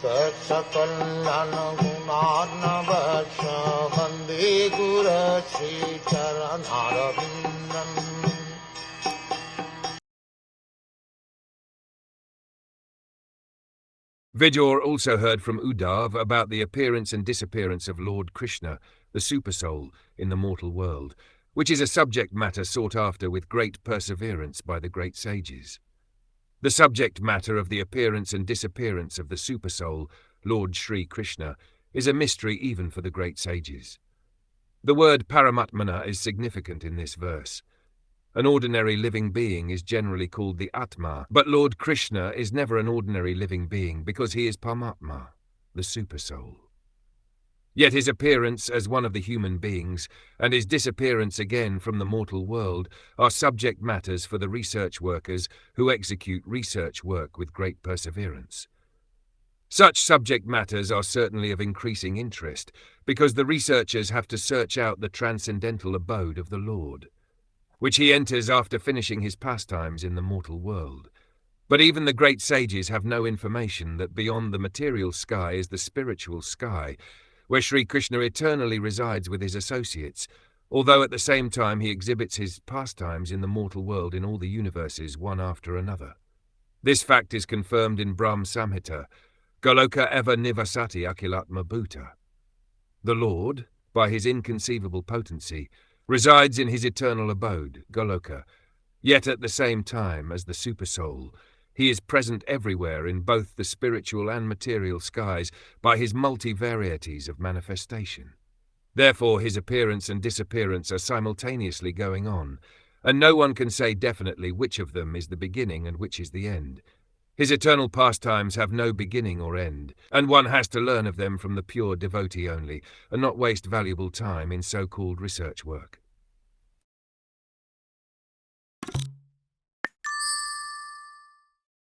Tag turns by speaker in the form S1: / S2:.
S1: Saksakallan gunarnavasya Vande Guru Sri Charanarabindam.
S2: Vidura also heard from Uddhava about the appearance and disappearance of Lord Kṛṣṇa, the Supersoul, in the mortal world, which is a subject matter sought after with great perseverance by the great sages. The subject matter of the appearance and disappearance of the Supersoul, Lord Sri Kṛṣṇa, is a mystery even for the great sages. The word Paramatmana is significant in this verse. An ordinary living being is generally called the Atma, but Lord Kṛṣṇa is never an ordinary living being because he is Paramatma, the Supersoul. Yet his appearance as one of the human beings and his disappearance again from the mortal world are subject matters for the research workers who execute research work with great perseverance. Such subject matters are certainly of increasing interest because the researchers have to search out the transcendental abode of the Lord, which he enters after finishing his pastimes in the mortal world. But even the great sages have no information that beyond the material sky is the spiritual sky, where Sri Kṛṣṇa eternally resides with his associates, although at the same time he exhibits his pastimes in the mortal world in all the universes one after another. This fact is confirmed in Brahm Samhita, Goloka eva nivasati akilatma bhuta. The Lord, by his inconceivable potency, resides in his eternal abode, Goloka, yet at the same time as the Supersoul, he is present everywhere in both the spiritual and material skies by his multi-varieties of manifestation. Therefore his appearance and disappearance are simultaneously going on, and no one can say definitely which of them is the beginning and which is the end. His eternal pastimes have no beginning or end, and one has to learn of them from the pure devotee only, and not waste valuable time in so-called research work.